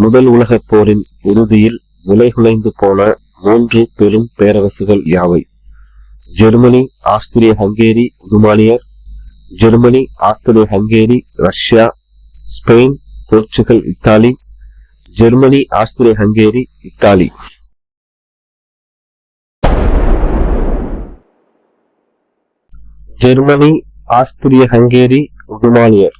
முதல் உலகப் போரின் இறுதியில் நிலைகுலைந்து போன 3 பெரும் பேரரசுகள் யாவை? ஜெர்மனி, ஆஸ்திரிய ஹங்கேரி, உதுமானியர். Germany, Austria Hungary, Russia, Spain, Portugal, Italy. Germany, Austria Hungary, Italy. Germany, Austria Hungary, உதுமானியர்.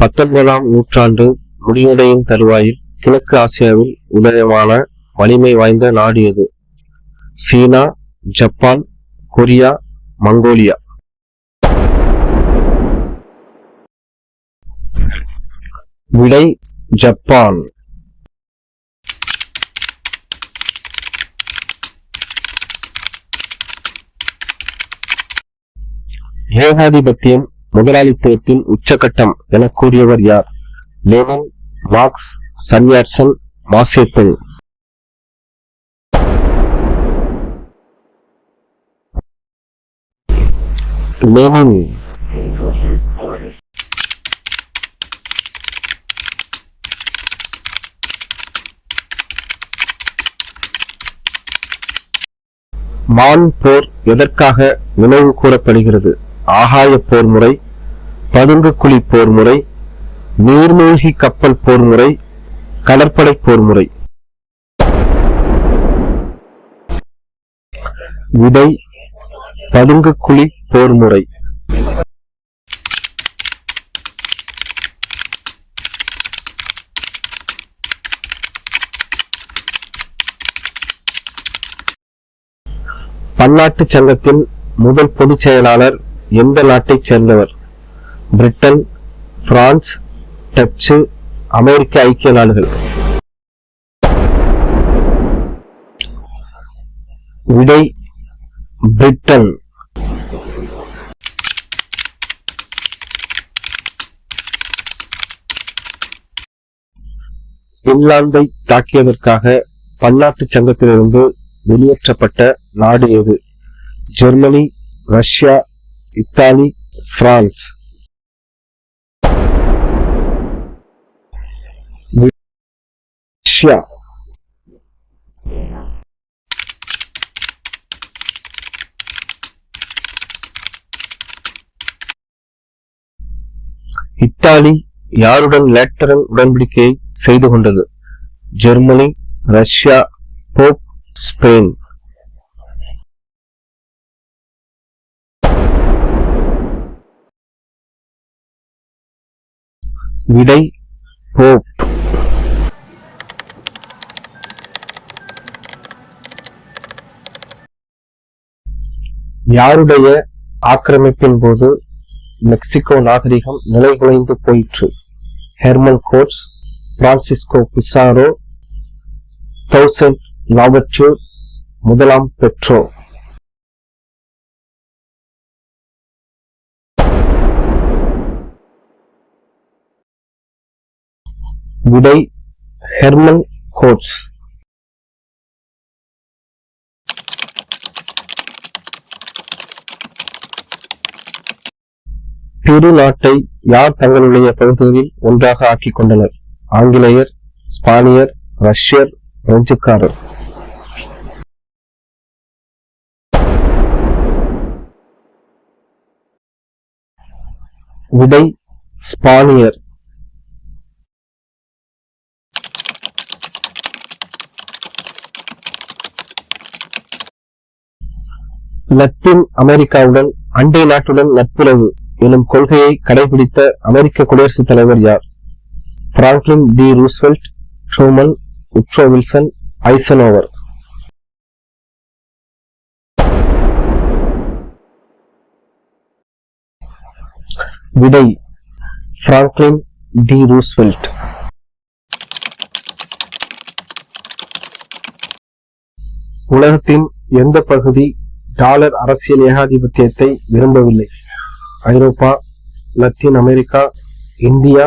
பத்தொன்பதாம் நூற்றாண்டு முடிவடையும் தருவாயில் கிழக்கு ஆசியாவில் உதயமான வலிமை வாய்ந்த நாடு எது? சீனா, ஜப்பான், கொரியா, மங்கோலியா. விடை ஜப்பான். ஏகாதிபத்தியம் முதலாளித்துவத்தின் உச்சகட்டம் என கூறியவர் யார்? Lenin, Marx, Sun Yat sen, Mao Zedong. Lenin. மான் போர் எதற்காக நினைவு கூறப்படுகிறது? ஆகாய போர் முறை, பதுங்கு குழி போர் முறை, நீர்மூழ்கி கப்பல் போர் முறை, கடற்படை போர் முறை. விடை பதுங்கு குழி போர் முறை. பன்னாட்டு சங்கத்தின் முதல் பொதுச் செயலாளர் எந்த நாட்டைச் சேர்ந்தவர்? பிரிட்டன், பிரான்ஸ், டச்சு, அமெரிக்க ஐக்கிய நாடுகள். விடை பிரிட்டன். பின்லாந்தை தாக்கியதற்காக பன்னாட்டு சங்கத்திலிருந்து வெளியேற்றப்பட்ட நாடு எது? Germany, Russia, Italy, France. Russia. Italy யாருடன் லேட்டரன் உடன்படிக்கையை செய்து கொண்டது? Germany, Russia, Pope, Spain. விடை போப். யாருடைய ஆக்கிரமிப்பின் போது மெக்சிகோ நாகரிகம் நிலைகுலைந்து போயிற்று? Hernan Cortes, Francisco Pizarro, Toussaint லாபர்ட்யூர், முதலாம் பெட்ரோ. விடை ஹெர்மன் கோட்ஸ். பெரு நாட்டை யார் தங்களுடைய பகுதிகளில் ஒன்றாக ஆக்கிக் கொண்டனர்? ஆங்கிலேயர், ஸ்பானியர், ரஷ்யர், பிரெஞ்சுக்காரர். விடை ஸ்பானியர். லத்தீன் அமெரிக்காவுடன் அண்டை நாட்டுடன் நட்புறவு எனும் கொள்கையை கடைபிடித்த அமெரிக்க குடியரசுத் தலைவர் யார்? Franklin D Roosevelt, Truman, Woodrow Wilson, Eisenhower. விடை பிராங்க்லின் டி ரூஸ்வெல்ட். உலகத்தின் எந்த பகுதி டாலர் அரசியல் ஏகாதிபத்தியத்தை விரும்பவில்லை? ஐரோப்பா, லத்தீன் அமெரிக்கா, இந்தியா,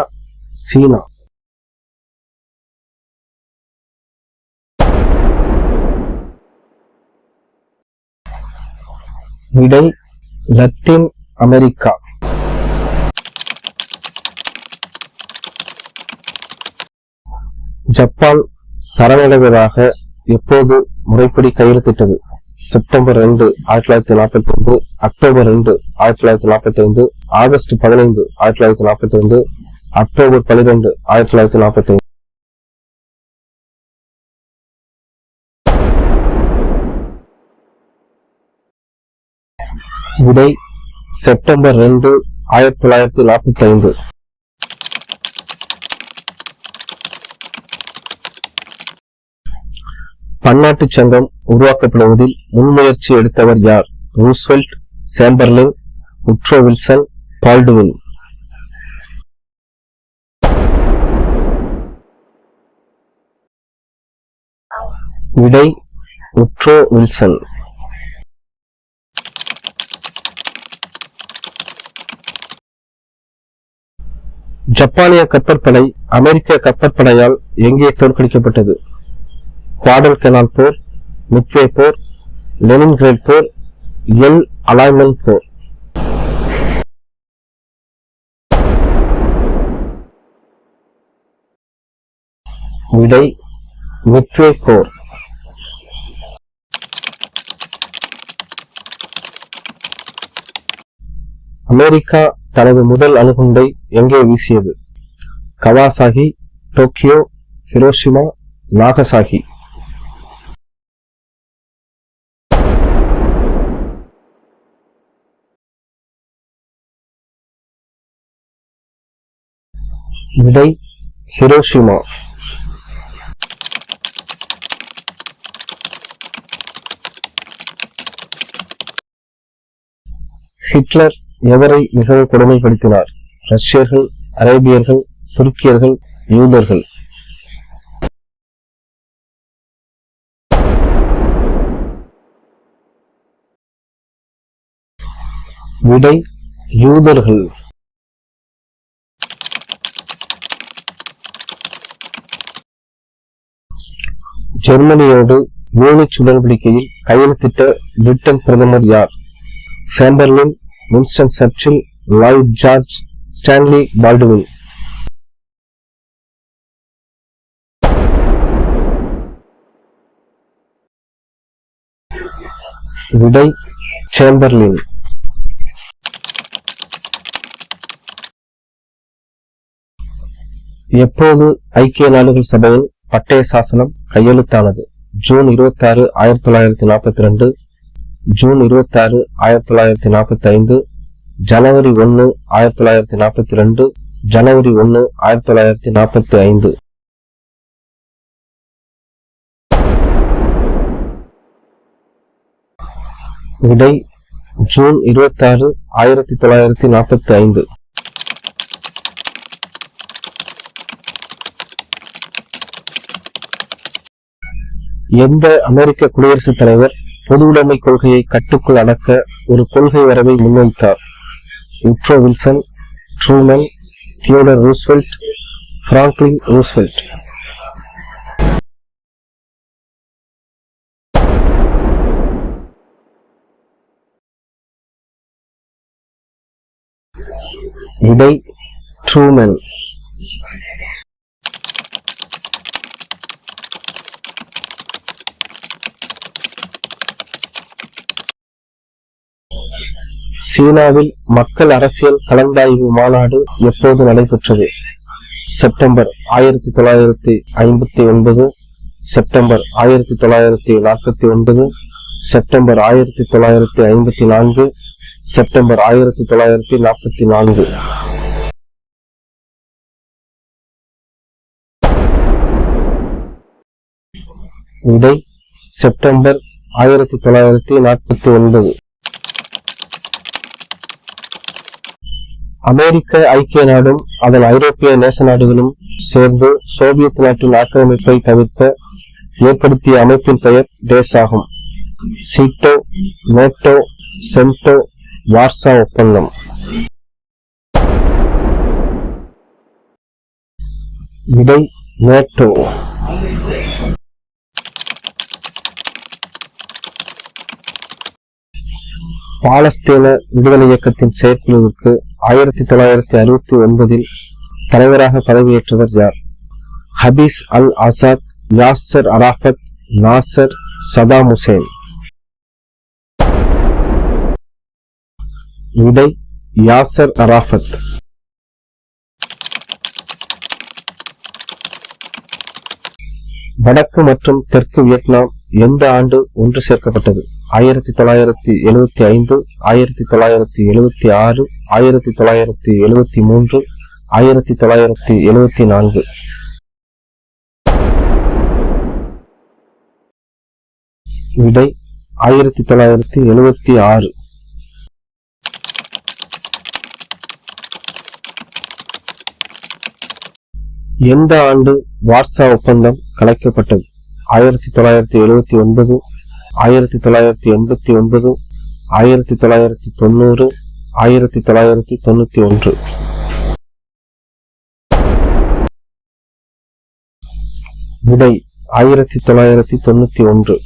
சீனா. விடை லத்தீன் அமெரிக்கா. ஜப்பான் சரணடைவதாக எப்போது முறைப்படி கையெழுத்திட்டது? September 2, 1945, October 2, 1945, August 15, 1945, October 12, 1945. விடை செப்டம்பர் 2, 1945. பன்னாட்டு சங்கம் உருவாக்கப்படுவதில் முன்முயற்சி எடுத்தவர் யார்? Roosevelt, Chamberlain, Woodrow Wilson, Baldwin. விடை உட்ரோ வில்சன். ஜப்பானிய கப்பற்படை அமெரிக்க கப்பற்படையால் எங்கே தோற்கடிக்கப்பட்டது? குவாடல்கனால் போர், மிட்வே போர், லெனின்கிரேட் போர், எல் அலைன்மென்ட் போர். விடை மிட்வே போர். அமெரிக்கா தனது முதல் அணுகுண்டை எங்கே வீசியது? Kawasaki, Tokyo, Hiroshima, Nagasaki. விடை ஹிரோஷிமா. ஹிட்லர் எவரை மிகவும் கொடுமைப்படுத்தினார்? ரஷ்யர்கள், அரேபியர்கள், துருக்கியர்கள், யூதர்கள். விடை யூதர்கள். ஜெர்மனியோடு மியூனிச் உடன்படிக்கையில் கையெழுத்திட்ட பிரிட்டன் பிரதமர் யார்? Chamberlain, Winston Churchill, Lloyd George, Stanley Baldwin. விடை சேம்பர்லின். எப்போது ஐக்கிய நாடுகள் சபையின் பட்டய சாசனம் கையெழுத்தானது? ஜூன் 26, 1942, ஜூன் 26, 1945, ஜனவரி 1, 1942, ஜனவரி 1, 1945. விடை ஜூன் 26, 1945. எந்த அமெரிக்க குடியரசுத் தலைவர் பொது உடைமை கொள்கையை கட்டுக்குள் அடக்க ஒரு கொள்கை வரைவை முன்வைத்தார்? Woodrow Wilson, Truman, Theodore Roosevelt, Franklin Roosevelt. விடை ட்ரூமன். சீனாவில் மக்கள் அரசியல் கலந்தாய்வு மாநாடு எப்போது நடைபெற்றது? September 1959, September 1949, September 1954, September 1944. விடை செப்டம்பர் 1949. அமெரிக்க ஐக்கிய நாடும் அதன் ஐரோப்பிய நேச நாடுகளும் சேர்ந்து சோவியத் நாட்டின் ஆக்கிரமிப்பை தவிர்க்க ஏற்படுத்திய அமைப்பின் பெயர் டேஸ் ஆகும். சீட்டோ, நேட்டோ, சென்டோ, வார்சா ஒப்பந்தம். விடை நேட்டோ. பாலஸ்தீன விடுதலை இயக்கத்தின் செயற்குழுவுக்கு 1969 தலைவராக பதவியேற்றவர் யார்? ஹபீஸ் அல் Azad, Yasar Arafat, Nassar, Saddam Hussein. விடை யாசர் அரஃபத். வடக்கு மற்றும் தெற்கு வியட்நாம் எந்த ஆண்டு ஒன்று சேர்க்கப்பட்டது? 1975, 1976, 1973, 1974. விடை 1976. எந்த ஆண்டு வார்சா ஒப்பந்தம் கலைக்கப்பட்டது? 1979, 1989, 1990, 1991. விடை 1991.